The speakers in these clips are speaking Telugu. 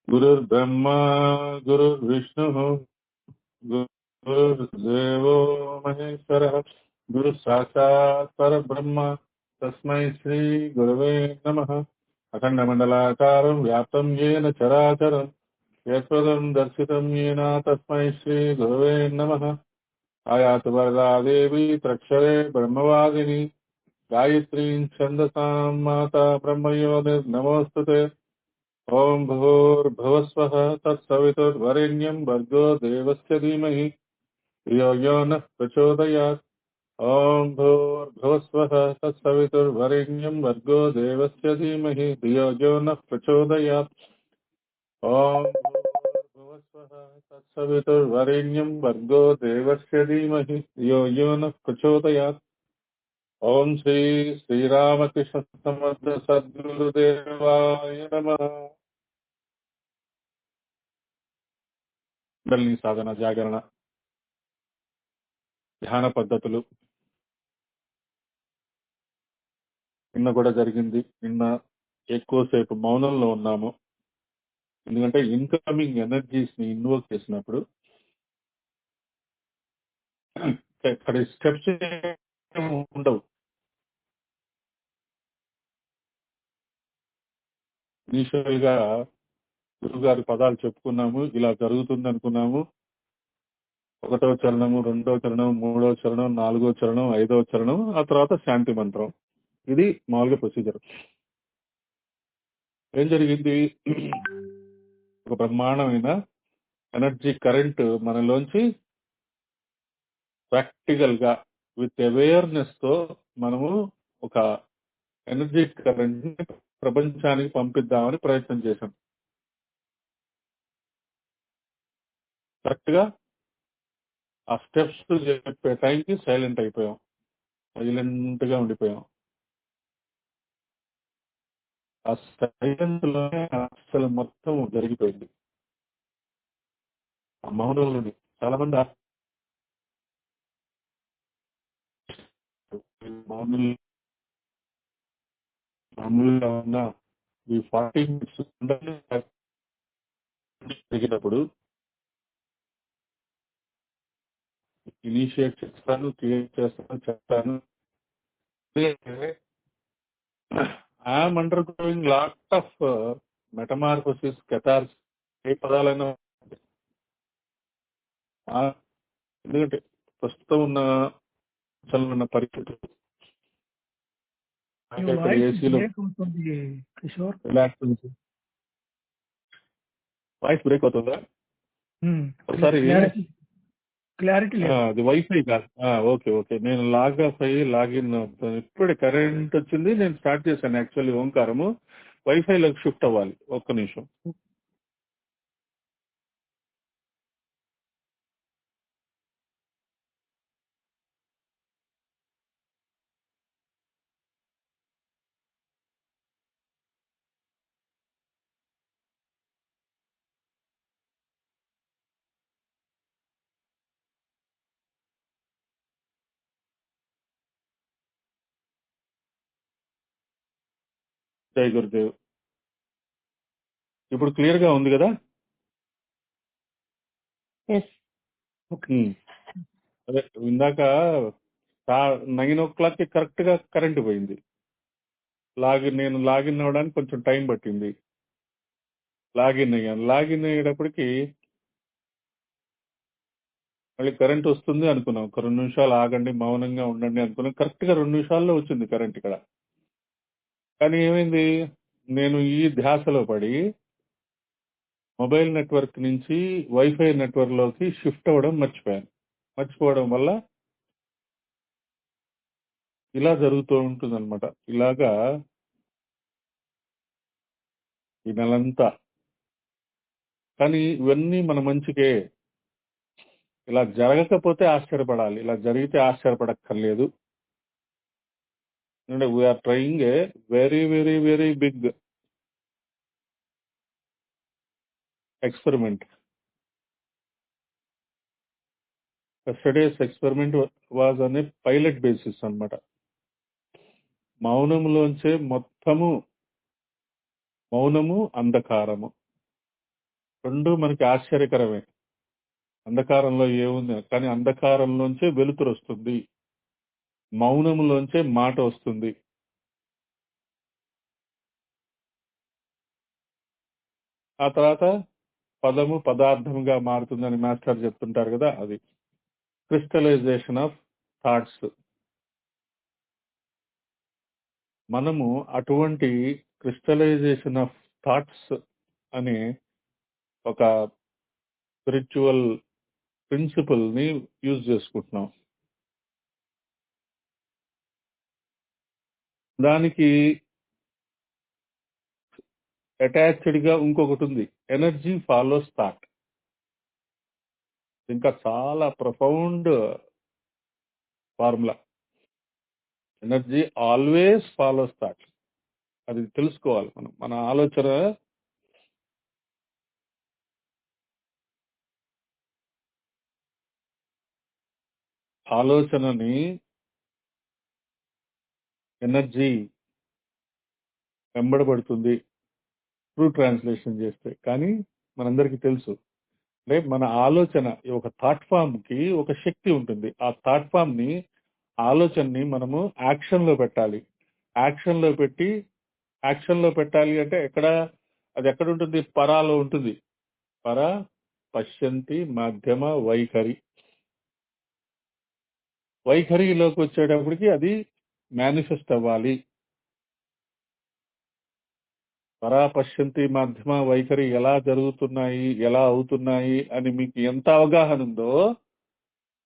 गुरुर्ब्रह्मा गुरुर्विष्णुः गुरुर्देवो महेश्वरः गुरु साक्षात् परब्रह्म तस्मै श्री गुरवे नमः। अखण्डमण्डलाकारं व्याप्तं येन चराचरं यत्पदं दर्शितं येन तस्मै श्री गुरवे नमः। आयातु वरदा देवी त्र्यक्षरे ब्रह्मवादिनी गायत्रीं छन्दसां माता ब्रह्मयोनिर्नमोऽस्तुते। ओम भूर्भुवस्वः तत्सवितुर्वरेण्यं भर्गो देवस्य धीमहि धियो यो नः प्रचोदयात्। ओम भूर्भुवस्वः तत्सवितुर्वरेण्यं भर्गो देवस्य धीमहि धियो यो नः प्रचोदयात्। ओम भूर्भुवस्वः तत्सवितुर्वरेण्यं भर्गो देवस्य धीमहि धियो यो नः प्रचोदयात्। ओम श्री श्रीरामकृष्ण समर्थ सद्गुरुदेवाय नमः। కుండలిని సాధన, జాగరణ, ధ్యాన పద్ధతులు నిన్న కూడా జరిగింది. నిన్న ఎక్కువసేపు మౌనంలో ఉన్నాము. ఎందుకంటే ఇన్కమింగ్ ఎనర్జీస్ ని ఇన్వోక్ చేసినప్పుడు అక్కడ స్టెప్స్ ఉండవు. ఇనిషియల్ గా గురుగారి పదాలు చెప్పుకున్నాము, ఇలా జరుగుతుంది అనుకున్నాము. 1వ చరణము, 2వ చరణం, 3వ చరణం, 4వ చరణం, 5వ చరణం, ఆ తర్వాత శాంతి మంత్రం. ఇది మామూలుగా ప్రొసీజర్. ఏం జరిగింది? ఒక బ్రహ్మాండమైన ఎనర్జీ కరెంట్ మనలోంచి ప్రాక్టికల్ గా విత్ అవేర్నెస్ తో మనము ఒక ఎనర్జీ కరెంట్ ని ప్రపంచానికి పంపిద్దామని ప్రయత్నం చేశాం. కరెక్ట్ గా ఆ స్టెప్స్ చెప్పే టైంకి సైలెంట్ అయిపోయాం, సైలెంట్ గా ఉండిపోయాం. ఆ సైలెన్స్ లోనే అసలు మొత్తం జరిగిపోయింది. ఆ మౌనంలోని చాలా మంది మామూలుగా ఉన్న ఈ 40 మినిట్స్ జరిగినప్పుడు ఇనిషియేట్ చేస్తాను, క్రియేట్ చేస్తాను, చెప్తాను. I'm undergoing lot of metamorphosis, catharsis, ఏ పదాలైనా. ఎందుకంటే ప్రస్తుతం ఉన్న పరిస్థితులు ఏసీలో వాయిస్ బ్రేక్ అవుతుందా? ఒకసారి క్లారిటీ అది వైఫై కాదు. ఓకే ఓకే, నేను లాగ్ ఆఫ్ అయ్యి లాగిన్ అవుతాను. ఇప్పుడే కరెంట్ వచ్చింది, నేను స్టార్ట్ చేశాను. యాక్చువల్లీ ఓంకారము వైఫైలోకి షిఫ్ట్ అవ్వాలి. ఒక్క నిమిషం. జై గురుదేవ్. ఇప్పుడు క్లియర్ గా ఉంది కదా? అదే ఇందాక 9 o'clock కరెక్ట్ గా కరెంట్ పోయింది. నేను లాగిన్ అవ్వడానికి కొంచెం టైం పట్టింది. లాగిన్ అయ్యాను. లాగిన్ అయ్యేటప్పటికి మళ్ళీ కరెంట్ వస్తుంది అనుకున్నాం. ఒక 2 నిమిషాలు ఆగండి, మౌనంగా ఉండండి అనుకున్నాం. కరెక్ట్ గా 2 నిమిషాల్లో వచ్చింది కరెంట్ ఇక్కడ. కానీ ఏమైంది, నేను ఈ ధ్యాసలో పడి మొబైల్ నెట్వర్క్ నుంచి వైఫై నెట్వర్క్ లోకి షిఫ్ట్ అవ్వడం మర్చిపోయాను. మర్చిపోవడం వల్ల ఇలా జరుగుతూ ఉంటుంది అనమాట. ఇలాగా ఈ నెలంతా. కానీ ఇవన్నీ మన మంచికే. ఇలా జరగకపోతే ఆశ్చర్యపడాలి, ఇలా జరిగితే ఆశ్చర్యపడక్కర్లేదు. అంటే we're trying a very very very big experiment. Yesterday's experiment was అనే పైలట్ బేసిస్ అన్నమాట. మౌనంలోంచే మొత్తము, మౌనము అంధకారము రెండు మనకి ఆశ్చర్యకరమే. అంధకారంలో ఏముంది, కానీ అంధకారంలోంచే వెలుతురు వస్తుంది, మౌనములోంచే మాట వస్తుంది. ఆ తర్వాత పదము పదార్థముగా మారుతుందని మాస్టర్ చెప్తుంటారు కదా, అది క్రిస్టలైజేషన్ ఆఫ్ థాట్స్. మనము అటువంటి క్రిస్టలైజేషన్ ఆఫ్ థాట్స్ అనే ఒక స్పిరిచువల్ ప్రిన్సిపల్ ని యూజ్ చేసుకుంటున్నాం. దానికి అటాచ్డ్ గా ఇంకొకటి ఉంది, ఎనర్జీ ఫాలోస్ థాట్. ఇంకా చాలా profound formula. Energy always follows thought. అది తెలుసుకోవాలి మనం. మన ఆలోచనని ఎనర్జీ వెంబడబడుతుంది ట్రూ ట్రాన్స్లేషన్ చేస్తే. కానీ మనందరికీ తెలుసు, అంటే మన ఆలోచన ఒక థాట్ ఫామ్ కి ఒక శక్తి ఉంటుంది. ఆ థాట్ ఫామ్ ని, ఆలోచనని మనము యాక్షన్ లో పెట్టాలి. యాక్షన్ లో పెట్టాలి అంటే అది ఎక్కడ ఉంటుంది? పరాలో ఉంటుంది. పర పశ్యంతి మాధ్యమ వైఖరి. వైఖరిలోకి వచ్చేటప్పటికి అది మేనిఫెస్ట్ అవ్వాలి. పరా పశ్యంతి మాధ్యమ వైఖరి ఎలా జరుగుతున్నాయి, ఎలా అవుతున్నాయి అని మీకు ఎంత అవగాహన ఉందో,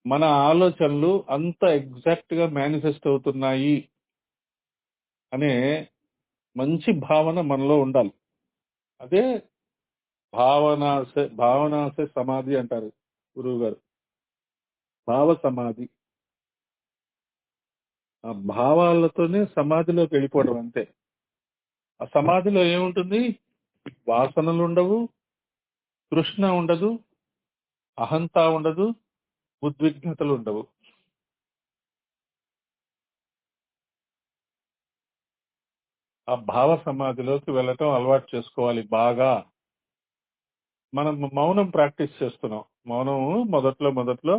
మన ఆలోచనలు అంత ఎగ్జాక్ట్ గా మేనిఫెస్ట్ అవుతున్నాయి అనే మంచి భావన మనలో ఉండాలి. అదే భావనాసే సమాధి అంటారు గురువు గారు. భావ సమాధి. ఆ భావాలతోనే సమాధిలోకి వెళ్ళిపోవడం అంతే. ఆ సమాధిలో ఏముంటుంది? వాసనలు ఉండవు, తృష్ణ ఉండదు, అహంత ఉండదు, ఉద్విగ్నతలు ఉండవు. ఆ భావ సమాధిలోకి వెళ్ళటం అలవాటు చేసుకోవాలి బాగా. మనం మౌనం ప్రాక్టీస్ చేస్తున్నాం. మౌనం మొదట్లో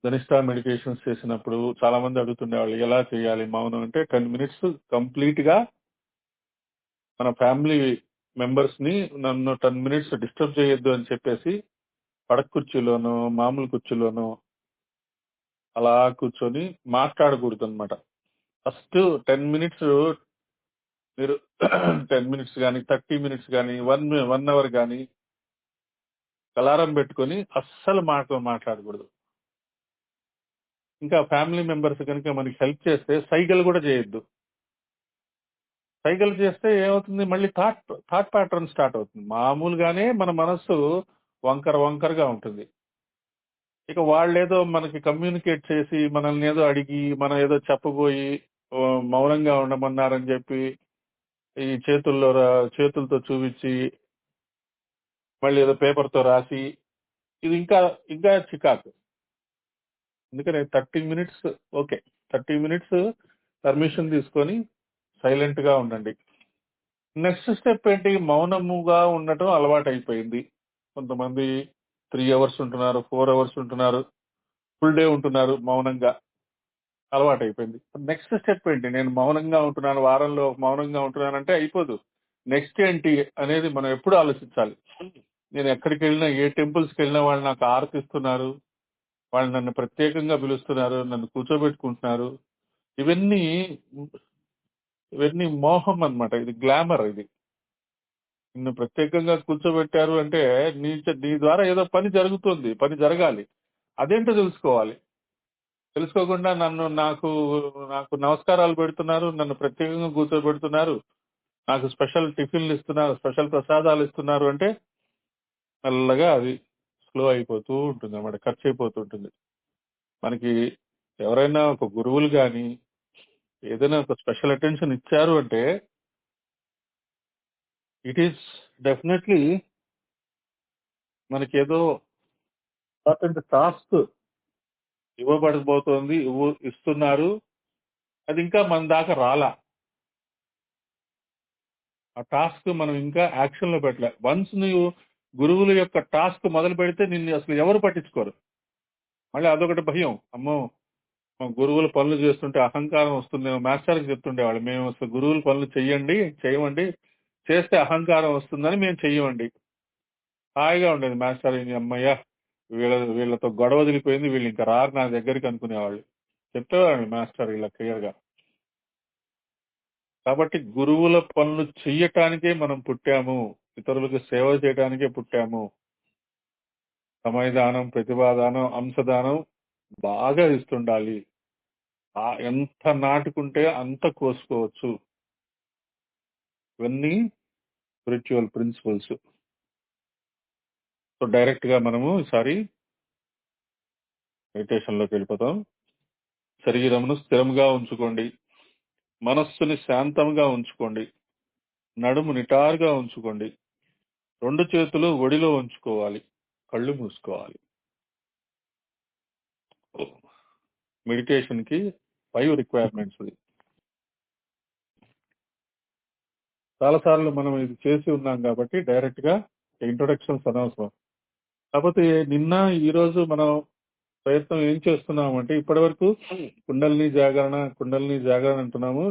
ధనిష్ట మెడిటేషన్స్ చేసినప్పుడు చాలా మంది అడుగుతుండేవాళ్ళు, ఎలా చేయాలి మౌనం అంటే 10 minutes కంప్లీట్ గా మన ఫ్యామిలీ మెంబర్స్ ని నన్ను 10 minutes డిస్టర్బ్ చేయొద్దు అని చెప్పేసి పడక కుర్చీలోనో మామూలు కుర్చీలోనో అలా కూర్చొని మాట్లాడకూడదు అనమాట. ఫస్ట్ 10 minutes మీరు 10 minutes కానీ 30 minutes కానీ 1 hour కానీ అలారం పెట్టుకొని అస్సలు మాట్లాడకూడదు. ఇంకా ఫ్యామిలీ మెంబర్స్ కనుక మనకి హెల్ప్ చేస్తే సైకిల్ కూడా చేయొద్దు. సైకిల్ చేస్తే ఏమవుతుంది? మళ్ళీ థాట్ ప్యాటర్న్ స్టార్ట్ అవుతుంది. మామూలుగానే మన మనస్సు వంకరగా ఉంటుంది. ఇక వాళ్ళేదో మనకి కమ్యూనికేట్ చేసి మనల్ని ఏదో అడిగి మనం ఏదో చెప్పబోయి మౌనంగా ఉండమన్నారని చెప్పి ఈ చేతులతో చూపించి మళ్ళీ ఏదో పేపర్తో రాసి, ఇది ఇంకా చికాకు. అందుకనే 30 minutes ఓకే, 30 minutes పర్మిషన్ తీసుకొని సైలెంట్ గా ఉండండి. నెక్స్ట్ స్టెప్ ఏంటి? మౌనముగా ఉండటం అలవాటు అయిపోయింది. కొంతమంది 3 hours ఉంటున్నారు, 4 hours ఉంటున్నారు, ఫుల్ డే ఉంటున్నారు మౌనంగా. అలవాటు అయిపోయింది. నెక్స్ట్ స్టెప్ ఏంటి? నేను మౌనంగా ఉంటున్నాను, వారంలో మౌనంగా ఉంటున్నానంటే అయిపోదు. నెక్స్ట్ ఏంటి అనేది మనం ఎప్పుడు ఆలోచించాలి. నేను ఎక్కడికి వెళ్ళినా, ఏ టెంపుల్స్కి వెళ్ళినా వాళ్ళు నాకు ఆరతిస్తున్నారు, వాళ్ళు నన్ను ప్రత్యేకంగా పిలుస్తున్నారు, నన్ను కూర్చోబెట్టుకుంటున్నారు. ఇవన్నీ మోహం అన్నమాట. ఇది గ్లామర్. ఇది నిన్ను ప్రత్యేకంగా కూర్చోబెట్టారు అంటే నీ ద్వారా ఏదో పని జరుగుతుంది, పని జరగాలి. అదేంటో తెలుసుకోవాలి. తెలుసుకోకుండా నాకు నాకు నమస్కారాలు పెడుతున్నారు, నన్ను ప్రత్యేకంగా కూర్చోబెడుతున్నారు, నాకు స్పెషల్ టిఫిన్లు ఇస్తున్నారు, స్పెషల్ ప్రసాదాలు ఇస్తున్నారు అంటే మెల్లగా అది స్లో అయిపోతూ ఉంటుంది అన్నమాట, ఖర్చు అయిపోతూ ఉంటుంది. మనకి ఎవరైనా ఒక గురువులు కానీ ఏదైనా ఒక స్పెషల్ అటెన్షన్ ఇచ్చారు అంటే ఇట్ ఈస్ డెఫినెట్లీ మనకేదో ఇంపార్టెంట్ టాస్క్ ఇవ్వబడబోతోంది, ఇస్తున్నారు. అది ఇంకా మన దాకా రాలా. ఆ టాస్క్ మనం ఇంకా యాక్షన్ లో పెట్టలే. వన్స్ నువ్వు గురువుల యొక్క టాస్క్ మొదలు పెడితే నిన్ను అసలు ఎవరు పట్టించుకోరు. మళ్ళీ అదొకటి భయం, అమ్మో మా గురువుల పనులు చేస్తుంటే అహంకారం వస్తుంది. మాస్టర్కి చెప్తుండేవాళ్ళు, మేము అసలు గురువుల పనులు చేయమండి, చేస్తే అహంకారం వస్తుందని మేము చెయ్యమండి. హాయిగా ఉండేది మాస్టర్, అమ్మయ్య వీళ్ళతో గొడవ వదిలిపోయింది, వీళ్ళు ఇంకా రారు నా దగ్గరికి అనుకునేవాళ్ళు. చెప్పేవాళ్ళు మాస్టర్ ఇలా క్లియర్ గా. కాబట్టి గురువుల పనులు చెయ్యటానికే మనం పుట్టాము, ఇతరులకు సేవ చేయడానికే పుట్టాము. సమయదానం, ప్రతిభాదానం, అంశదానం బాగా ఇస్తుండాలి. ఎంత నాటుకుంటే అంత కోసుకోవచ్చు. ఇవన్నీ స్పిరిచువల్ ప్రిన్సిపల్స్. సో డైరెక్ట్ గా మనము ఈసారి మెడిటేషన్ లోకి వెళ్ళిపోతాం. శరీరమును స్థిరంగా ఉంచుకోండి, మనస్సుని శాంతంగా ఉంచుకోండి, నడుము నిటారుగా ఉంచుకోండి, 2 చేతులు ఒడిలో ఉంచుకోవాలి, కళ్ళు మూసుకోవాలి. మెడిటేషన్ కి 5 రిక్వైర్మెంట్స్. చాలా సార్లు మనం ఇది చేసి ఉన్నాం కాబట్టి డైరెక్ట్ గా ఇంట్రొడక్షన్స్ అనవసరం. కాకపోతే నిన్న ఈ రోజు మనం ప్రయత్నం ఏం చేస్తున్నామంటే, ఇప్పటి వరకు కుండలిని జాగరణ అంటున్నాము.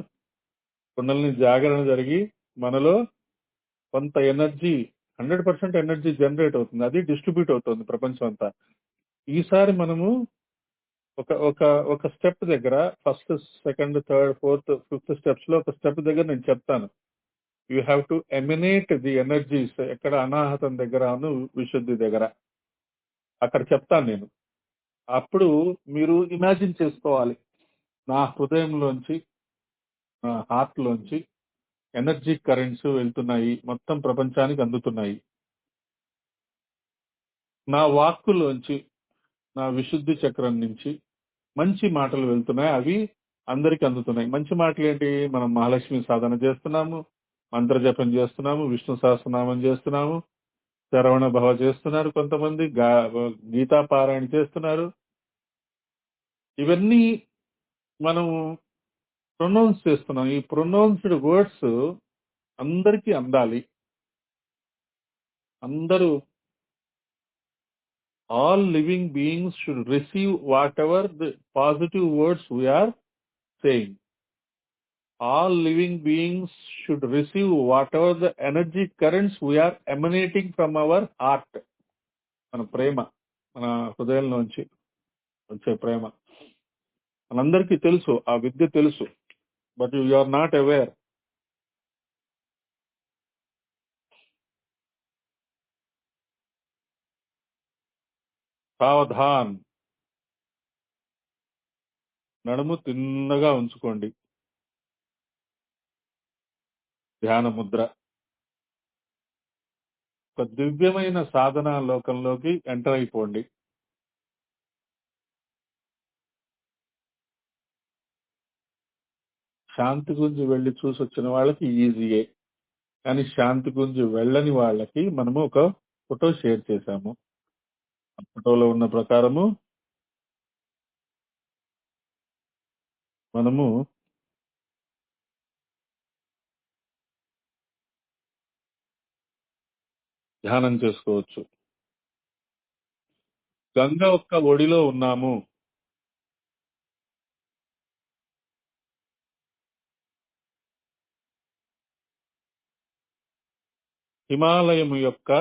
కుండలిని జాగరణ జరిగి మనలో కొంత ఎనర్జీ, 100% ఎనర్జీ జనరేట్ అవుతుంది, అది డిస్ట్రిబ్యూట్ అవుతుంది ప్రపంచం అంతా. ఈసారి మనము ఒక ఒక ఒక స్టెప్ దగ్గర, first, second, third, fourth, fifth steps లో ఒక స్టెప్ దగ్గర నేను చెప్తాను. You have to emanate the energies. ఎక్కడ? అనాహతం దగ్గర, విశుద్ధి దగ్గర, అక్కడ చెప్తాను నేను. అప్పుడు మీరు ఇమాజిన్ చేసుకోవాలి, నా హృదయంలోంచి, నా హార్ట్ లోంచి ఎనర్జీ కరెంట్స్ వెళ్తున్నాయి, మొత్తం ప్రపంచానికి అందుతున్నాయి. నా వాక్కులోంచి, నా విశుద్ధి చక్రం నుంచి మంచి మాటలు వెళ్తున్నాయి, అవి అందరికి అందుతున్నాయి. మంచి మాటలు ఏంటి? మనం మహాలక్ష్మి సాధన చేస్తున్నాము, మంత్ర జపం చేస్తున్నాము, విష్ణు సహస్రనామం చేస్తున్నాము, శ్రవణ భవ చేస్తున్నారు, కొంతమంది గీతా పారాయణ చేస్తున్నారు. ఇవన్నీ మనం ప్రొనౌన్స్ చేస్తున్నాం. ఈ ప్రొనౌన్స్డ్ వర్డ్స్ అందరికీ అందాలి. అందరూ, all living beings should receive whatever the positive words we are saying. All living beings should receive whatever the energy currents we are emanating from our heart. మన ప్రేమ, మన హృదయంలోంచి వచ్చే ప్రేమ మనందరికీ తెలుసు, ఆ విద్య తెలుసు, but you are not aware. సావధాన్. నడుము తిన్నగా ఉంచుకోండి, ధ్యాన ముద్ర. ఒక దివ్యమైన సాధనా లోకంలోకి ఎంటర్ అయిపోండి. శాంతి గురించి వెళ్ళి చూసి వచ్చిన వాళ్ళకి ఈజీయే, కానీ శాంతి గురించి వెళ్ళని వాళ్ళకి మనము ఒక ఫోటో షేర్ చేశాము. ఆ ఫోటోలో ఉన్న ప్రకారము మనము ధ్యానం చేసుకోవచ్చు. గంగ ఒక్క ఒడిలో ఉన్నాము. హిమాలయం యొక్క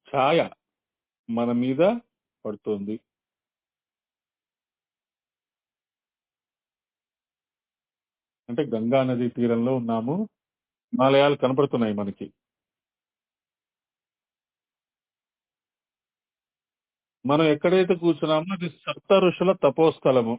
ఛాయ మన మీద పడుతుంది. అంటే గంగా నది తీరంలో ఉన్నాము, హిమాలయాలు కనపడుతున్నాయి మనకి. మనం ఎక్కడైతే కూర్చున్నామో అది సప్త ఋషుల తపోస్థలము.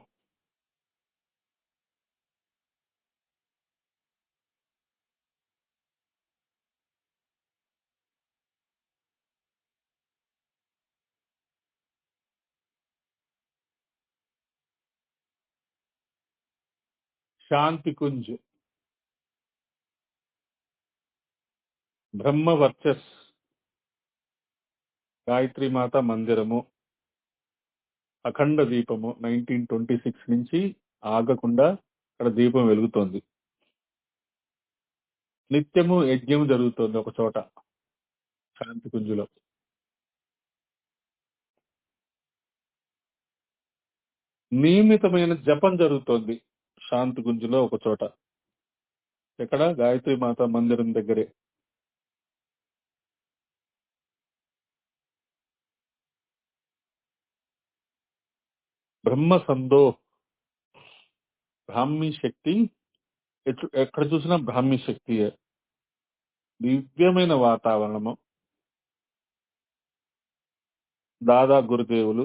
శాంతి కుంజ్, బ్రహ్మ వర్చస్, గాయత్రి మాత మందిరము, అఖండ దీపము 1926 నుంచి ఆగకుండా అక్కడ దీపం వెలుగుతోంది. నిత్యము యజ్ఞం జరుగుతోంది ఒక చోట శాంతి కుంజులో. నియమితమైన జపం జరుగుతోంది శాంతి కుంజులో ఒక చోట. ఎక్కడ? గాయత్రి మాత మందిరం దగ్గరే. బ్రహ్మ సందో, బ్రాహ్మీ శక్తి. ఎక్కడ చూసినా బ్రాహ్మీ శక్తియే. దివ్యమైన వాతావరణము. దాదా గురుదేవులు,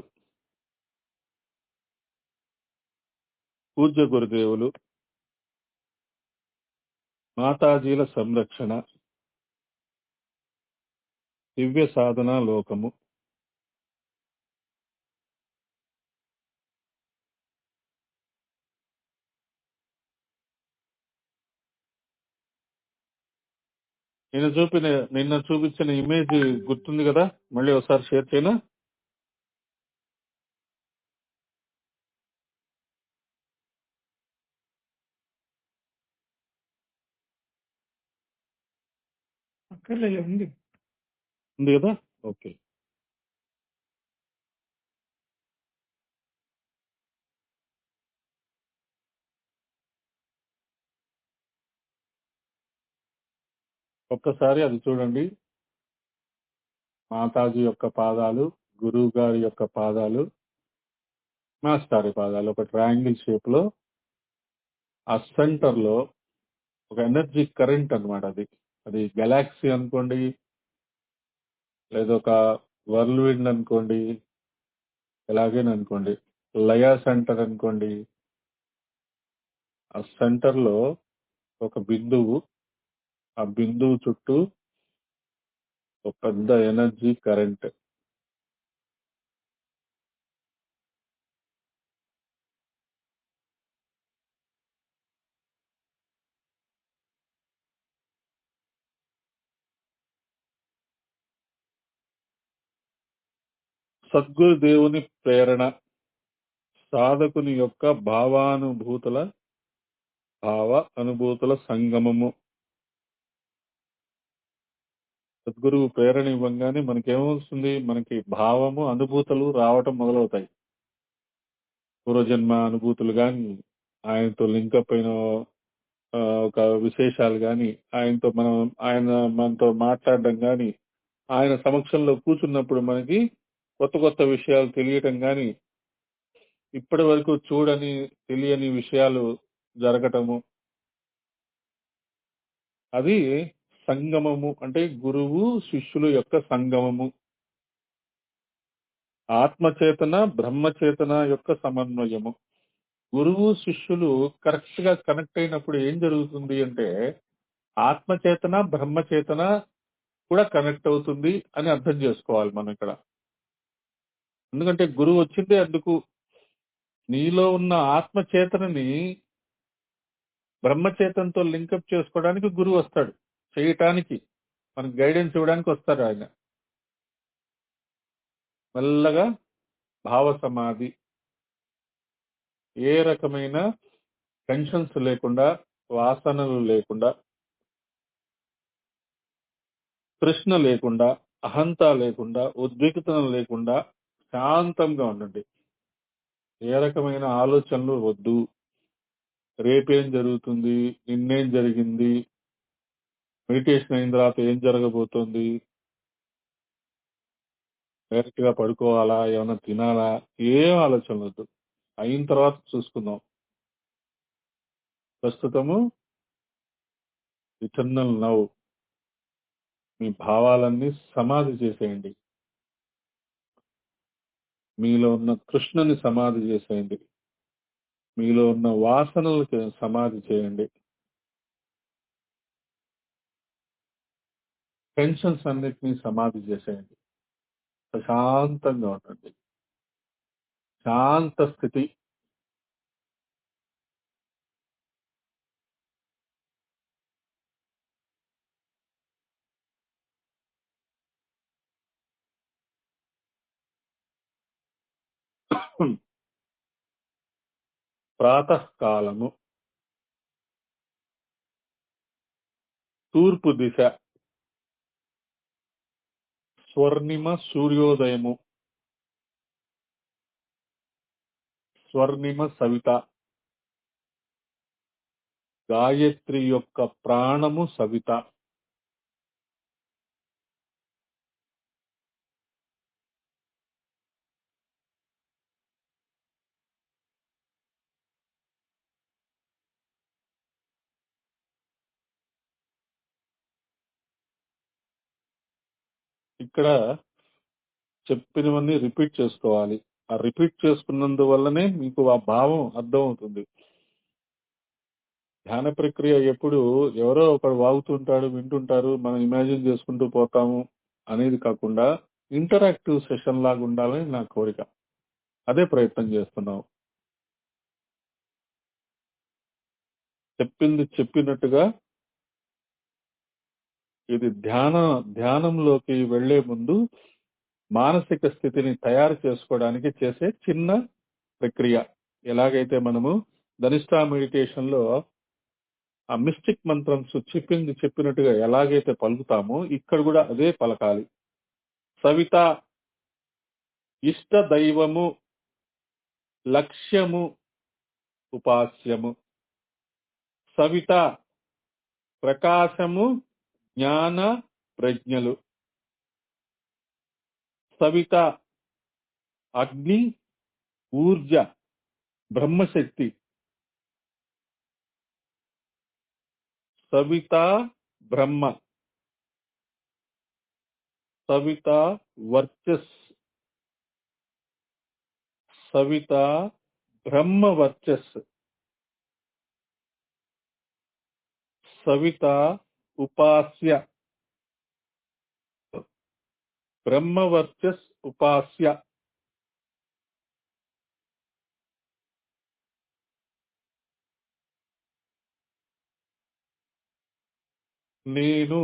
పూజ్య గురుదేవులు, మాతాజీల సంరక్షణ, దివ్య సాధన లోకము. నిన్న చూపించిన ఇమేజ్ గుర్తుంది కదా? మళ్ళీ ఒకసారి షేర్ చేయనా? అక్కర్లేదు, ఉంది. ఉంది కదా? ఓకే. ఒక్కసారి అది చూడండి. మాతాజీ యొక్క పాదాలు, గురువు గారి యొక్క పాదాలు, మాస్టారి పాదాలు ఒక ట్రయాంగిల్ షేప్ లో. ఆ సెంటర్ లో ఒక ఎనర్జీ కరెంట్ అన్నమాట. అది గెలాక్సీ అనుకోండి, లేదా ఒక వర్ల్విండ్ అనుకోండి, ఎలాగైనా అనుకోండి, లయా సెంటర్ అనుకోండి. ఆ సెంటర్ లో ఒక బిందువు, ఆ బిందువు చుట్టూ ఒక పెద్ద ఎనర్జీ కరెంట్. సద్గురు దేవుని ప్రేరణ, సాధకుని యొక్క భావ అనుభూతుల సంగమము. సద్గురువు ప్రేరణ ఇవ్వంగానే మనకేమవుతుంది? మనకి భావము, అనుభూతులు రావటం మొదలవుతాయి. పూర్వజన్మ అనుభూతులు గాని, ఆయనతో లింకప్ అయిన ఒక విశేషాలు గాని, ఆయన మనతో మాట్లాడడం గాని, ఆయన సమక్షంలో కూర్చున్నప్పుడు మనకి కొత్త కొత్త విషయాలు తెలియటం గాని, ఇప్పటి వరకు తెలియని విషయాలు జరగటము. అది సంగమము. అంటే గురువు శిష్యుల యొక్క సంగమము. ఆత్మచేతన బ్రహ్మచేతన యొక్క సమన్వయము. గురువు శిష్యులు కరెక్ట్ గా కనెక్ట్ అయినప్పుడు ఏం జరుగుతుంది అంటే, ఆత్మచేతన బ్రహ్మచేతన కూడా కనెక్ట్ అవుతుంది అని అర్థం చేసుకోవాలి మనం ఇక్కడ. ఎందుకంటే గురువు వచ్చిందే అందుకు. నీలో ఉన్న ఆత్మచేతనని బ్రహ్మచేతనతో లింకప్ చేసుకోవడానికి గురువు వస్తాడు. చేయటానికి, మనకు గైడెన్స్ ఇవ్వడానికి వస్తాడు ఆయన. మెల్లగా భావ సమాధి, ఏ రకమైన టెన్షన్స్ లేకుండా, వాసనలు లేకుండా, తృష్ణ లేకుండా, అహంత లేకుండా, ఉద్విగ్నత లేకుండా శాంతంగా ఉండండి. ఏ రకమైన ఆలోచనలు వద్దు. రేపేం జరుగుతుంది, నిన్నేం జరిగింది, మెడిటేషన్ అయిన తర్వాత ఏం జరగబోతోంది, డైరెక్ట్ గా పడుకోవాలా, ఏమైనా తినాలా, ఏం ఆలోచనలు వద్దు. అయిన తర్వాత చూసుకుందాం. ప్రస్తుతము ఇటర్నల్ నౌ. మీ భావాలన్నీ సమాధి చేసేయండి. మీలో ఉన్న తృష్ణని సమాధి చేసేయండి. మీలో ఉన్న వాసనలకి సమాధి చేయండి. టెన్షన్స్ అన్నిటినీ సమాధి చేసేయండి. ప్రశాంతంగా ఉండండి. శాంత స్థితి. ప్రాతకాలము, తూర్పు దిశ, స్వర్ణిమ సూర్యోదయము, స్వర్ణిమ సవిత, గాయత్రి యొక్క ప్రాణము సవిత. ఇక్కడ చెప్పినవన్నీ రిపీట్ చేసుకోవాలి. ఆ రిపీట్ చేసుకున్నందువల్లనే మీకు ఆ భావం అర్థమవుతుంది. ధ్యాన ప్రక్రియ ఎప్పుడు ఎవరో ఒకడు వాగుతుంటాడు, వింటుంటారు, మనం ఇమాజిన్ చేసుకుంటూ పోతాము అనేది కాకుండా ఇంటరాక్టివ్ సెషన్ లాగా ఉండాలని నా కోరిక. అదే ప్రయత్నం చేస్తున్నాం. చెప్పింది చెప్పినట్టుగా ఇది ధ్యానంలోకి వెళ్లే ముందు మానసిక స్థితిని తయారు చేసుకోవడానికి చేసే చిన్న ప్రక్రియ. ఎలాగైతే మనము ధనిష్టా మెడిటేషన్ లో ఆ మిస్టిక్ మంత్రమ్స్ చెప్పింది చెప్పినట్టుగా ఎలాగైతే పలుకుతామో ఇక్కడ కూడా అదే పలకాలి. సవిత ఇష్ట దైవము, లక్ష్యము, ఉపాస్యము. సవిత ప్రకాశము, జ్ఞాన ప్రజ్ఞలు. సవిత అగ్ని, ఊర్జ, బ్రహ్మశక్తి. సవిత బ్రహ్మ, సవిత వర్చస్, సవిత బ్రహ్మ వర్చస్, సవిత ఉపాస్య, బ్రహ్మ వర్చస్ ఉపాస్య. నేను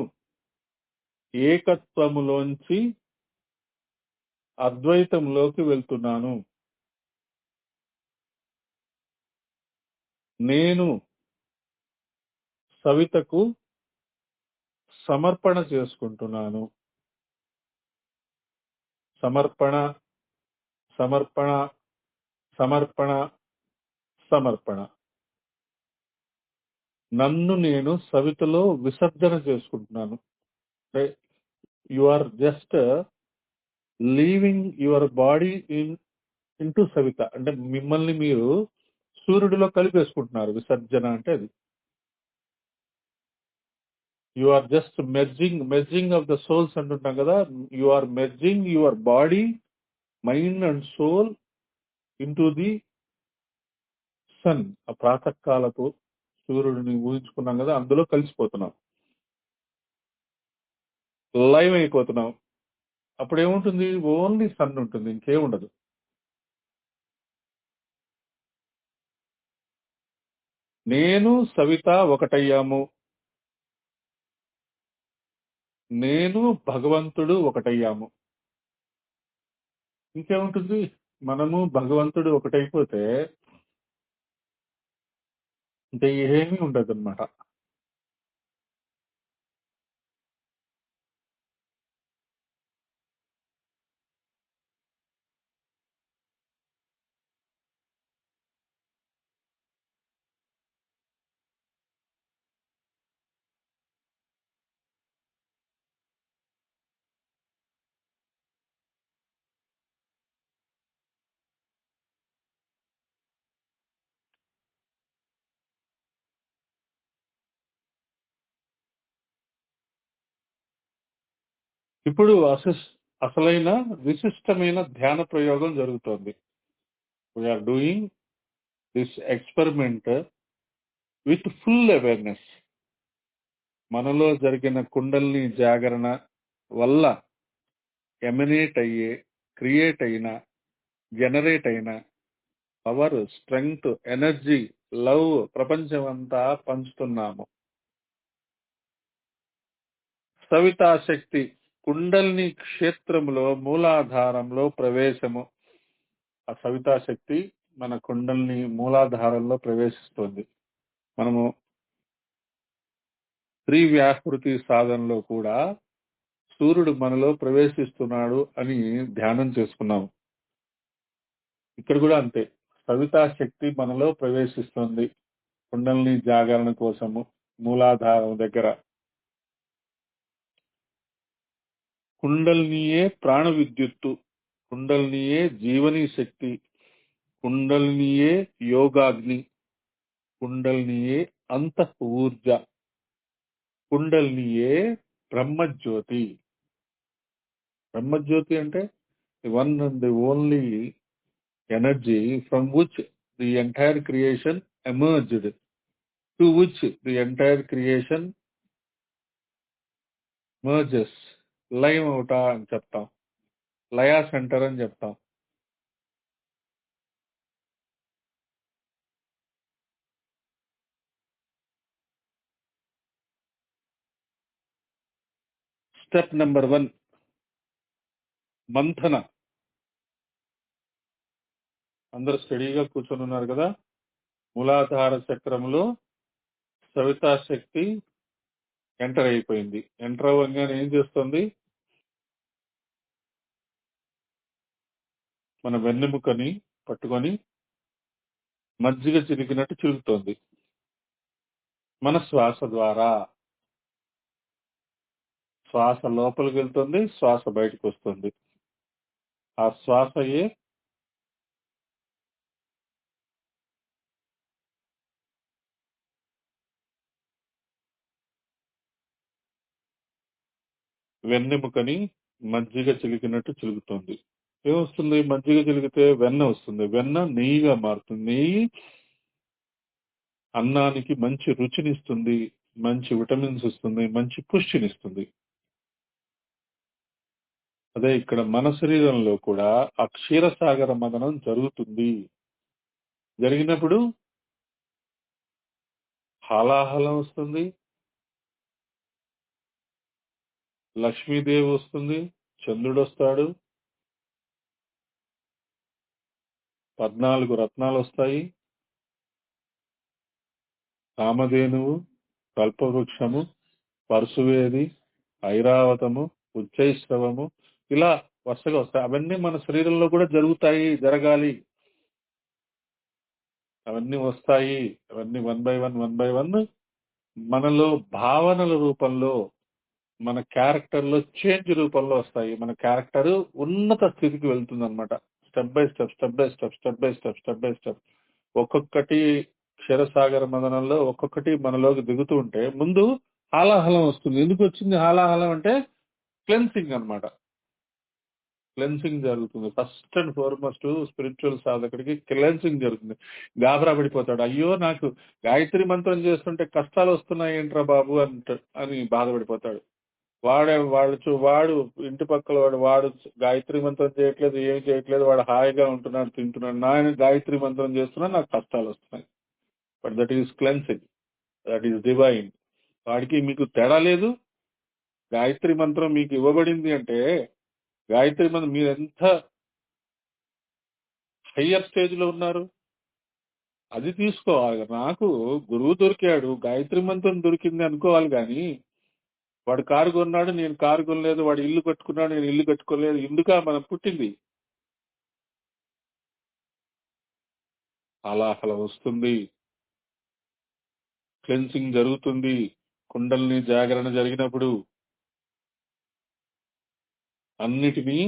ఏకత్వములోంచి అద్వైతంలోకి వెళ్తున్నాను. నేను సవితకు సమర్పణ చేసుకుంటున్నాను. సమర్పణ, సమర్పణ, సమర్పణ, సమర్పణ. నన్ను నేను సవితలో విసర్జన చేసుకుంటున్నాను. You are just leaving your body into Savitha. అంటే మిమ్మల్ని మీరు సూర్యుడిలో కలిపేసుకుంటున్నారు. విసర్జన అంటే అది. You are just merging of the souls అంటుంటాం కదా. You are merging your body, mind and soul into the sun. ఆ ప్రాతకాలపు సూర్యుడిని ఊహించుకున్నాం కదా, అందులో కలిసిపోతున్నాం, లైవ్ అయిపోతున్నాం. అప్పుడు ఏముంటుంది? ఓన్లీ సన్ ఉంటుంది, ఇంకేముండదు. నేను సవిత ఒకటయ్యాము. నేను భగవంతుడు ఒకటయ్యాము. ఇంకేముంటుంది? మనము భగవంతుడు ఒకటైపోతే ఇంకా ఏమీ ఉండదు అనమాట. ఇప్పుడు అసలైన విశిష్టమైన ధ్యాన ప్రయోగం జరుగుతోంది. We are doing this experiment with full awareness. మనలో జరిగిన కుండల్ని జాగరణ వల్ల ఎమినేట్ అయ్యే, క్రియేట్ అయిన, జనరేట్ అయిన పవర్, స్ట్రెంగ్త్, ఎనర్జీ, లవ్ ప్రపంచం అంతా పంచుతున్నాము. సవితాశక్తి కుండల్ని క్షేత్రములో మూలాధారంలో ప్రవేశము. ఆ సవితాశక్తి మన కుండల్ని మూలాధారంలో ప్రవేశిస్తుంది. మనము త్రివ్యాహృతి సాధనలో కూడా సూర్యుడు మనలో ప్రవేశిస్తున్నాడు అని ధ్యానం చేసుకున్నాము. ఇక్కడ కూడా అంతే, సవితాశక్తి మనలో ప్రవేశిస్తుంది కుండల్ని జాగరణ కోసము. మూలాధారం దగ్గర కుండల్నియే ప్రాణ విద్యుత్తు, కుండల్నియే జీవనీ శక్తి, కుండల్నియే యోగాగ్ని, కుండల్నియే అంతః ఊర్జ, కుండల్నియే బ్రహ్మజ్యోతి. బ్రహ్మజ్యోతి అంటే one and the only energy from which the entire creation emerged, to which the entire creation mergers. లయం అవుట అని చెప్తాం, లయా సెంటర్ అని చెప్తాం. Step number 1, Mandhana. అందరూ స్టడీగా కూర్చొని ఉన్నారు కదా. మూలాధార చక్రంలో సవితాశక్తి ఎంటర్ అయిపోయింది. ఎంటర్ అవ్వగానే ఏం చేస్తుంది? మన వెన్నెముకని పట్టుకొని మజ్జిగ చిలికినట్టు చిలుకుతోంది. మన శ్వాస ద్వారా శ్వాస లోపలికి వెళ్తుంది, శ్వాస బయటకు వస్తుంది. ఆ శ్వాసయే వెన్నెముకని మజ్జిగ చిలికినట్టు చిలుకుతుంది. ఏమొస్తుంది? మజ్జిగ చిలికితే వెన్న వస్తుంది. వెన్న నెయ్యిగా మారుతుంది. నెయ్యి అన్నానికి మంచి రుచినిస్తుంది, మంచి విటమిన్స్ ఇస్తుంది, మంచి పుష్టినిస్తుంది. అదే ఇక్కడ మన శరీరంలో కూడా ఆ క్షీరసాగర మదనం జరుగుతుంది. జరిగినప్పుడు హాలాహలం వస్తుంది, లక్ష్మీదేవి వస్తుంది, చంద్రుడు వస్తాడు, 14 రత్నాలు వస్తాయి, కామధేనువు, కల్పవృక్షము, పరశువేది, ఐరావతము, ఉచ్చైశ్రవము, ఇలా వరుసగా వస్తాయి. అవన్నీ మన శరీరంలో కూడా జరుగుతాయి, జరగాలి. అవన్నీ వస్తాయి. అవన్నీ 1 by 1 మనలో భావనల రూపంలో, మన క్యారెక్టర్ లో చేంజ్ రూపంలో వస్తాయి. మన క్యారెక్టర్ ఉన్నత స్థితికి వెళ్తుంది అనమాట. Step by step, step by step, step by step, step by step. ఒక్కొక్కటి క్షీరసాగర మదనంలో ఒక్కొక్కటి మనలోకి దిగుతూ ఉంటే ముందు హాలాహలం వస్తుంది. ఎందుకు వచ్చింది హాలాహలం అంటే క్లెన్సింగ్ అన్నమాట. క్లెన్సింగ్ జరుగుతుంది. ఫస్ట్ అండ్ ఫార్మోస్ట్ స్పిరిచువల్ సాధకుడికి క్లెన్సింగ్ జరుగుతుంది. గాబరా పడిపోతాడు. అయ్యో నాకు గాయత్రి మంత్రం చేస్తుంటే కష్టాలు వస్తున్నాయి ఏంట్రా బాబు అని బాధపడిపోతాడు. వాడు ఇంటి పక్కల వాడు గాయత్రి మంత్రం చేయట్లేదు, ఏమి చేయట్లేదు, వాడు హాయిగా ఉంటున్నాడు, తింటున్నాడు. నేను గాయత్రి మంత్రం చేస్తున్నా, నాకు కష్టాలు వస్తున్నాయి. But that is cleansing, that is divine. వాడికి మీకు తేడా లేదు. గాయత్రి మంత్రం మీకు ఇవ్వబడింది అంటే గాయత్రి మంత్రం మీరు ఎంత హయ్యర్ స్టేజ్ లో ఉన్నారు అది తీసుకోవాలి. నాకు గురువు దొరికాడు, గాయత్రి మంత్రం దొరికింది అనుకోవాలి. కానీ వాడు కారు కొన్నాడు, నేను కారు కొనలేదు. వాడు ఇల్లు కట్టుకున్నాడు, నేను ఇల్లు కట్టుకోలేదు. ఎందుక మనం పుట్టింది? అలాహల వస్తుంది, క్లెన్సింగ్ జరుగుతుంది. కుండల్ని జాగరణ జరిగినప్పుడు అన్నిటినీ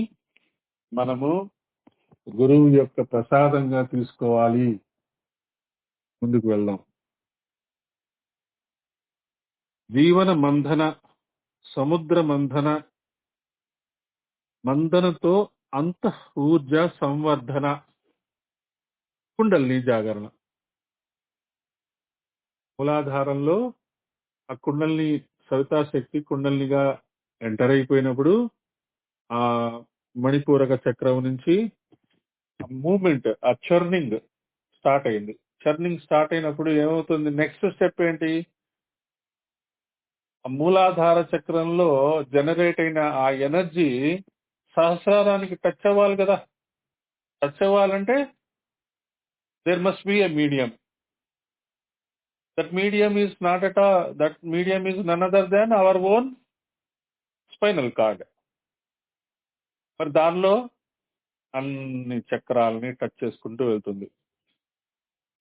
మనము గురువు యొక్క ప్రసాదంగా తీసుకోవాలి. ముందుకు వెళ్దాం. జీవన మంథన, సముద్ర మంథన మందనతో అంతః ఊర్జ సంవర్ధన కుండలిని జాగరణ. మూలాధారంలో ఆ కుండలిని సవితా శక్తి కుండలినిగా ఎంటర్ అయిపోయినప్పుడు ఆ మణిపూరక చక్రం నుంచి మూమెంట్, ఆ చర్నింగ్ స్టార్ట్ అయింది. చర్నింగ్ స్టార్ట్ అయినప్పుడు ఏమవుతుంది, నెక్స్ట్ స్టెప్ ఏంటి, ఆ మూలాధార చక్రంలో జనరేట్ అయిన ఆ ఎనర్జీ సహస్రారానికి టచ్ అవ్వాలి కదా. టచ్ అవ్వాలంటే there must be a medium. That medium is not at that medium is none other than our own spinal cord. మరి దానిలో అన్ని చక్రాలని టచ్ చేసుకుంటూ వెళ్తుంది.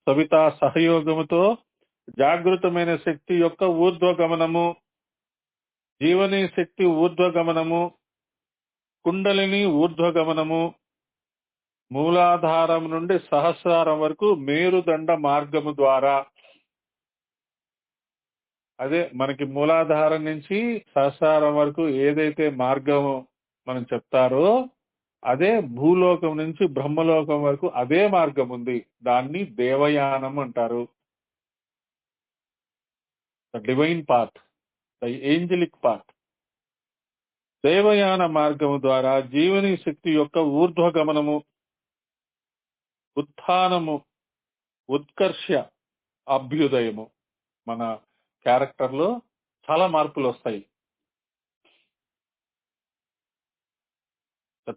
సవితా సహయోగముతో జాగృతమైన శక్తి యొక్క ఊర్ధ్వగమనము, జీవనీ శక్తి ఊర్ధ్వగమనము, కుండలిని ఊర్ధ్వగమనము, మూలాధారం నుండి సహస్రారం వరకు మేరుదండ మార్గము ద్వారా. అదే మనకి మూలాధారం నుంచి సహస్రారం వరకు ఏదైతే మార్గం మనం చెప్తారో అదే భూలోకం నుంచి బ్రహ్మలోకం వరకు అదే మార్గం ఉంది. దాన్ని దేవయానం అంటారు. The divine path, the angelic path. దేవయాన మార్గము ద్వారా జీవని శక్తి యొక్క ఊర్ధ్వగమనము, ఉత్థానము, ఉత్కర్ష, అభ్యుదయము. మన క్యారెక్టర్ లో చాలా మార్పులు వస్తాయి.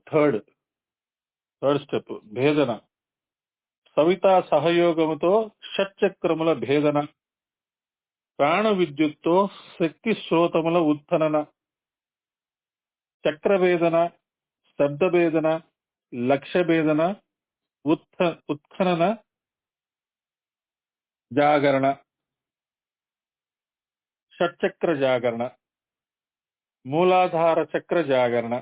థర్డ్ స్టెప్ భేదన. సవితా సహయోగముతో షట్చక్రముల భేదన, ప్రాణ విద్యుత్తో శక్తి శ్రోతముల ఉత్థనన, చక్రభేదన, శబ్దభేదన, లక్ష్యభేదన, ఉత్ఖనన, జాగరణ. షట్చక్ర జాగరణ, మూలాధార చక్ర జాగరణ,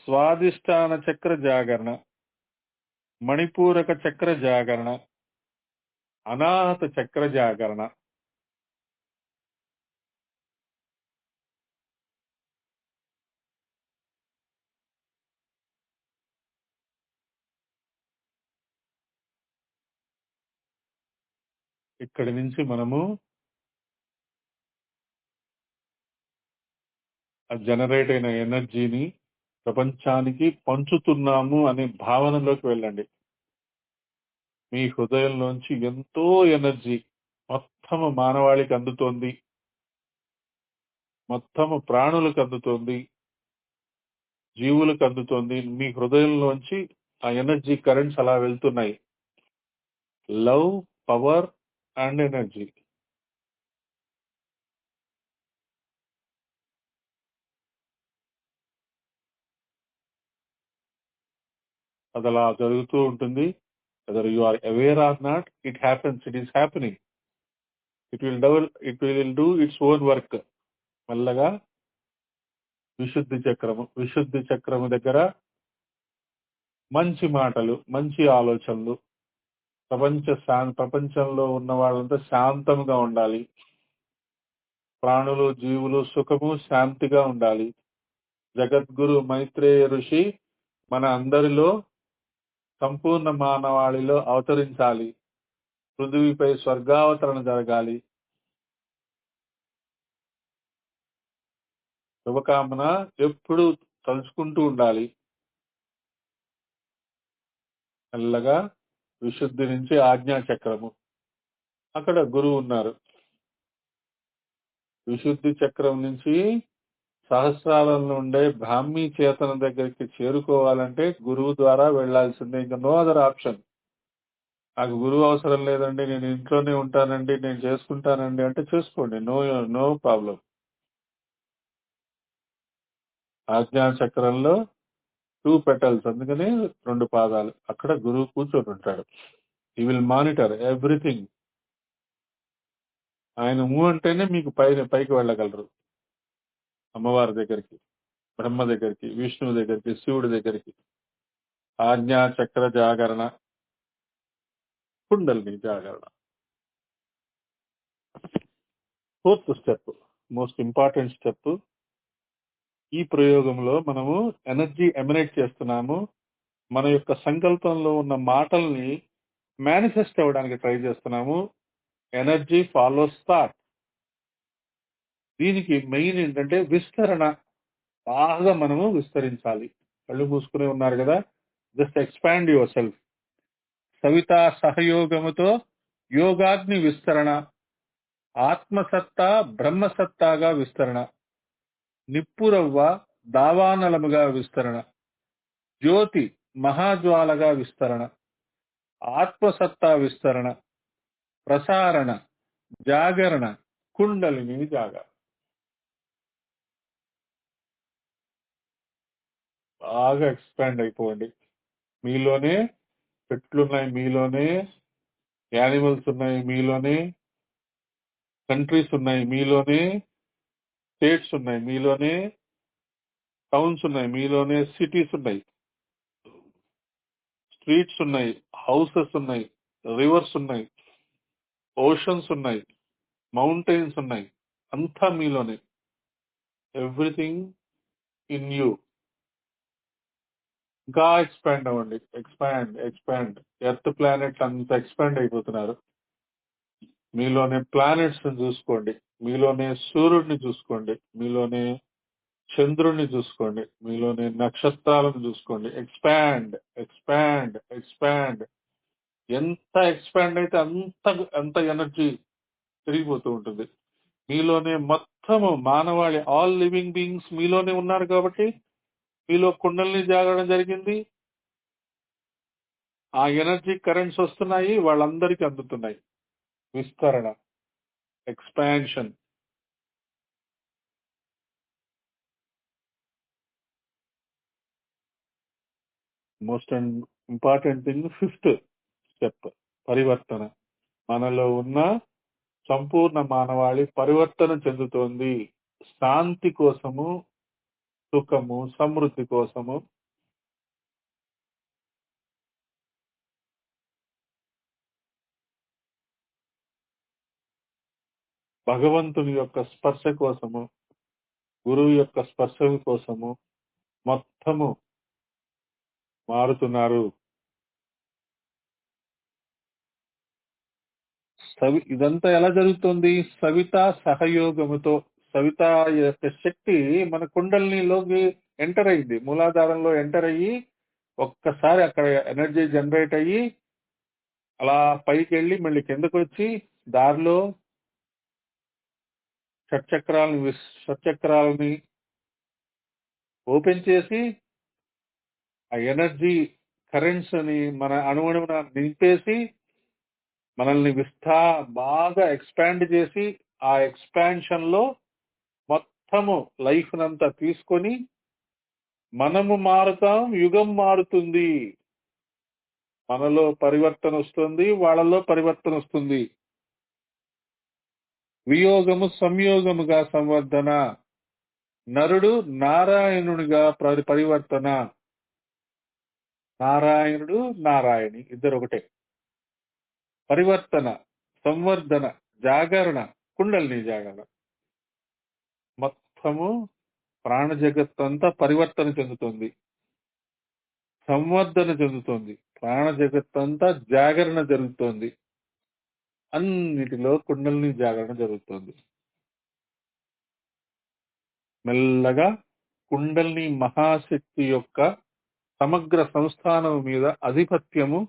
స్వాదిష్టాన చక్ర జాగరణ, మణిపూరక చక్ర జాగరణ, అనాహత చక్ర జాగరణ. ఇక్కడి నుంచి మనము ఆ జనరేట్ అయిన ఎనర్జీని ప్రపంచానికి పంచుతున్నాము అనే భావనలోకి వెళ్ళండి. మీ హృదయంలోంచి ఎంతో ఎనర్జీ మొత్తము మానవాళికి అందుతోంది, మొత్తము ప్రాణులకు అందుతోంది, జీవులకు అందుతోంది. మీ హృదయంలోంచి ఆ ఎనర్జీ కరెంట్స్ అలా వెళ్తున్నాయి. Love, power and energy. అది అలా జరుగుతూ ఉంటుంది. Whether you are aware or not, it happens, it is happening. It will do its own work. మెల్లగా విశుద్ధి చక్రము దగ్గర మంచి మాటలు, మంచి ఆలోచనలు. ప్రపంచంలో ఉన్న వాళ్ళంతా శాంతంగా ఉండాలి. ప్రాణులు, జీవులు సుఖము, శాంతిగా ఉండాలి. జగద్గురు మైత్రేయ ఋషి మన అందరిలో, సంపూర్ణ మానవాళిలో అవతరించాలి. పృథ్వీపై స్వర్గావతరణ జరగాలి. శుభకామన ఎప్పుడు తలుచుకుంటూ ఉండాలి. మెల్లగా విశుద్ధి నుంచి ఆజ్ఞా చక్రము, అక్కడ గురువు ఉన్నారు. విశుద్ధి చక్రం నుంచి సహస్రాలలో ఉండే బ్రాహ్మీ చేతన దగ్గరికి చేరుకోవాలంటే గురువు ద్వారా వెళ్లాల్సిందే. ఇంకా నో అదర్ ఆప్షన్. నాకు గురువు అవసరం లేదండి, నేను ఇంట్లోనే ఉంటానండి, నేను చేసుకుంటానండి అంటే చేసుకోండి, నో ప్రాబ్లం. ఆజ్ఞా చక్రంలో 2 petals, అందుకనే 2 పాదాలు. అక్కడ గురువు కూర్చొని ఉంటాడు. ఈ విల్ మానిటర్ ఎవ్రీథింగ్. ఆయన అంటేనే మీకు పైకి వెళ్ళగలరు. అమ్మవారి దగ్గరికి, బ్రహ్మ దగ్గరికి, విష్ణువు దగ్గరికి, శివుడి దగ్గరికి. ఆజ్ఞా చక్ర జాగరణ, కుండలిని జాగరణ. 4th step, most important step. ఈ ప్రయోగంలో మనము ఎనర్జీ ఎమినేట్ చేస్తున్నాము. మన యొక్క సంకల్పంలో ఉన్న మాటల్ని మేనిఫెస్ట్ అవ్వడానికి ట్రై చేస్తున్నాము. Energy follows thought. దీనికి మెయిన్ ఏంటంటే విస్తరణ. బాగా మనము విస్తరించాలి. కళ్ళు మూసుకునే ఉన్నారు కదా, just expand yourself. Savita సహయోగముతో యోగాగ్ని విస్తరణ. ఆత్మసత్తా బ్రహ్మసత్తాగా విస్తరణ. నిప్పురవ్వ దావానలముగా విస్తరణ. జ్యోతి మహాజ్వాలగా విస్తరణ. ఆత్మసత్తా విస్తరణ. ప్రసారణ, జాగరణ, కుండలిని జాగరణ. బాగా ఎక్స్పాండ్ అయిపోండి. మీలోనే చెట్లున్నాయి, మీలోనే యానిమల్స్ ఉన్నాయి, మీలోనే కంట్రీస్ ఉన్నాయి, మీలోనే స్టేట్స్ ఉన్నాయి, మీలోనే టౌన్స్ ఉన్నాయి, మీలోనే సిటీస్ ఉన్నాయి, స్ట్రీట్స్ ఉన్నాయి, హౌసెస్ ఉన్నాయి, రివర్స్ ఉన్నాయి, ఓషన్స్ ఉన్నాయి, మౌంటైన్స్ ఉన్నాయి. అంతా మీలోనే. Everything in you. ఇంకా ఎక్స్పాండ్ అవ్వండి. ఎక్స్పాండ్. ఎర్త్ ప్లానెట్ అంతా ఎక్స్పాండ్ అయిపోతున్నారు. మీలోనే ప్లానెట్స్ చూసుకోండి, మీలోనే సూర్యుడిని చూసుకోండి, మీలోనే చంద్రుడిని చూసుకోండి, మీలోనే నక్షత్రాలను చూసుకోండి. Expand expand expand. ఎంత ఎక్స్పాండ్ అయితే అంత ఎనర్జీ పెరిగిపోతూ ఉంటుంది. మీలోనే మొత్తము మానవాళి, ఆల్ లివింగ్ బీయింగ్స్ మీలోనే ఉన్నారు కాబట్టి మీలో కుండల్ని జాగడం జరిగింది. ఆ ఎనర్జీ కరెంట్స్ వస్తున్నాయి, వాళ్ళందరికీ అందుతున్నాయి. విస్తరణ, expansion. Most important thing, 5th step పరివర్తన. మనలో ఉన్న సంపూర్ణ మానవాళి పరివర్తన చెందుతోంది. శాంతి కోసము, సుఖము, సమృద్ధి కోసము. భగవంతుని యొక్క స్పర్శ కోసము, గురువు యొక్క స్పర్శ కోసము మొత్తము మారుతున్నారు. ఇదంతా ఎలా జరుగుతుంది? సవితా సహయోగముతో. సవిత యొక్క శక్తి మన కుండలినిలోకి ఎంటర్ అయ్యింది, మూలాధారంలో ఎంటర్ అయ్యి ఒక్కసారి అక్కడ ఎనర్జీ జనరేట్ అయ్యి అలా పైకి వెళ్ళి మళ్ళీ కిందకు వచ్చి దారిలో షట్చక్రాలని ఓపెన్ చేసి ఆ ఎనర్జీ కరెంట్స్ ని మన అణువణువున నింపేసి మనల్ని బాగా ఎక్స్పాండ్ చేసి ఆ ఎక్స్పాన్షన్ లో మొత్తము లైఫ్ నంతా తీసుకొని మనము మారుతాం, యుగం మారుతుంది. మనలో పరివర్తన వస్తుంది, వాళ్ళలో పరివర్తన వస్తుంది. వియోగము సంయోగముగా సంవర్ధన. నరుడు నారాయణునిగా పరివర్తన. నారాయణుడు నారాయణి ఇద్దరు ఒకటే. పరివర్తన, సంవర్ధన, జాగరణ, కుండలిని జాగరణ. మొత్తము ప్రాణ జగత్తంతా పరివర్తన చెందుతుంది, సంవర్ధన చెందుతుంది. ప్రాణ జగత్తంతా జాగరణ జరుగుతోంది. అన్నిటిలో కుండలిని జాగరణ జరుగుతోంది. మెల్లగా కుండలిని మహాశక్తి యొక్క సమగ్ర సంస్థానం మీద ఆధిపత్యము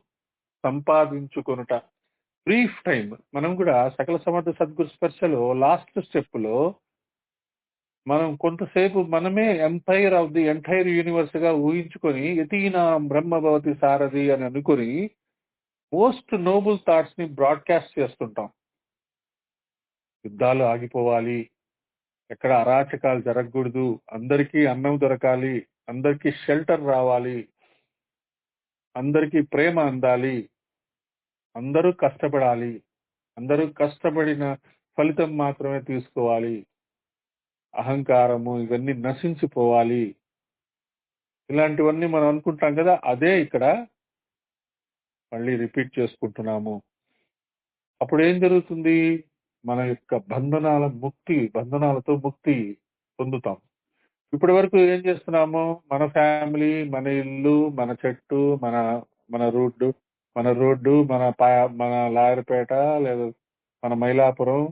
సంపాదించుకొనుట. బ్రీఫ్ టైం మనం కూడా సకల సమర్థ సద్గురు స్పర్శలో లాస్ట్ స్టెప్ లో మనం కొంతసేపు మనమే empire of the entire universe గా ఊహించుకొని యతీనా బ్రహ్మభవతి సారథి అని అనుకుని మోస్ట్ నోబుల్ థాట్స్ ని బ్రాడ్కాస్ట్ చేస్తుంటాం. యుద్ధాలు ఆగిపోవాలి, ఎక్కడ అరాచకాలు జరగకూడదు, అందరికీ అన్నం దొరకాలి, అందరికీ షెల్టర్ రావాలి, అందరికీ ప్రేమ అందాలి, అందరూ కష్టపడాలి, అందరూ కష్టపడిన ఫలితం మాత్రమే తీసుకోవాలి, అహంకారము ఇవన్నీ నశించిపోవాలి. ఇలాంటివన్నీ మనం అనుకుంటాం కదా, అదే ఇక్కడ మళ్ళీ రిపీట్ చేసుకుంటున్నాము. అప్పుడు ఏం జరుగుతుంది? మన యొక్క బంధనాలతో ముక్తి పొందుతాం. ఇప్పటి వరకు ఏం చేస్తున్నాము? మన ఫ్యామిలీ, మన ఇల్లు, మన చెట్టు, మన మన రోడ్డు, మన లాయర్పేట, లేదా మన మైలాపురం,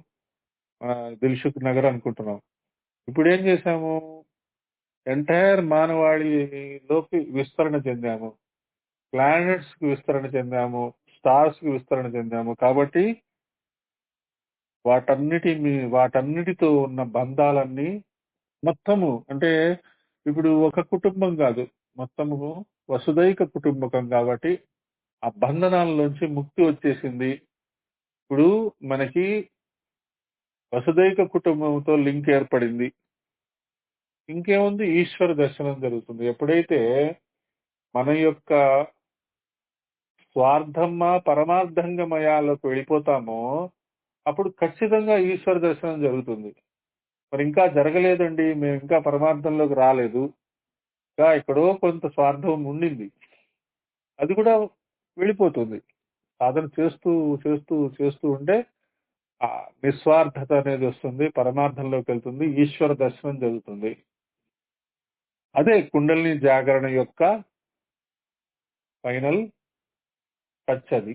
మన దిల్సుఖ్ నగర్ అనుకుంటున్నాం. ఇప్పుడు ఏం చేశాము? ఎంటైర్ మానవాళిలోకి విస్తరణ చెందాము. ప్లానెట్స్ కి విస్తరణ చెందాము. స్టార్స్ కి విస్తరణ చెందాము. కాబట్టి వాటన్నిటితో ఉన్న బంధాలన్నీ మొత్తము అంటే ఇప్పుడు ఒక కుటుంబం కాదు, మొత్తము వసుదైక కుటుంబకం. కాబట్టి ఆ బంధనాల నుంచి ముక్తి వచ్చేసింది. ఇప్పుడు మనకి వసుదైక కుటుంబంతో లింక్ ఏర్పడింది. ఇంకేముంది? ఈశ్వర దర్శనం జరుగుతుంది. ఎప్పుడైతే మన యొక్క స్వార్థమా పరమార్థంగమయాలకు వెళ్ళిపోతామో అప్పుడు ఖచ్చితంగా ఈశ్వర దర్శనం జరుగుతుంది. మరి ఇంకా జరగలేదండి, మేము ఇంకా పరమార్థంలోకి రాలేదు, ఇంకా ఎక్కడో కొంత స్వార్థం ఉండింది, అది కూడా వెళ్ళిపోతుంది. సాధన చేస్తూ చేస్తూ చేస్తూ ఉంటే ఆ నిస్వార్థత అనేది వస్తుంది, పరమార్థంలోకి వెళ్తుంది, ఈశ్వర దర్శనం జరుగుతుంది. అదే కుండలిని జాగరణ యొక్క ఫైనల్ టచ్ అది.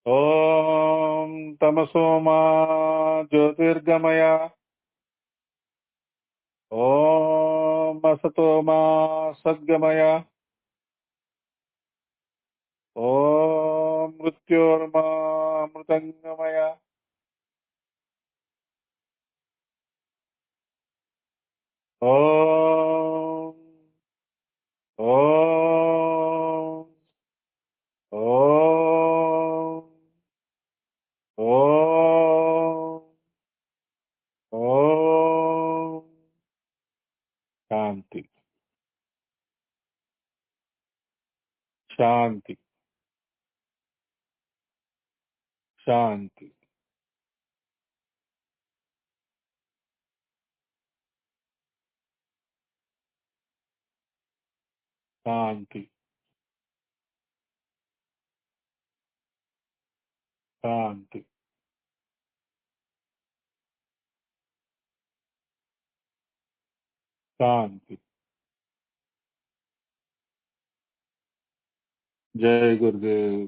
ఓం తమసోమా జ్యోతిర్గమయ, ఓం అసతోమా సద్గమయ, ఓం మృత్యోర్మా మృతంగమయ, ఓం ఓం ఓం ఓం ఓం. శాంతి శాంతి శాంతి శాంతి శాంతి. శాంతి. జై గురుదేవ్.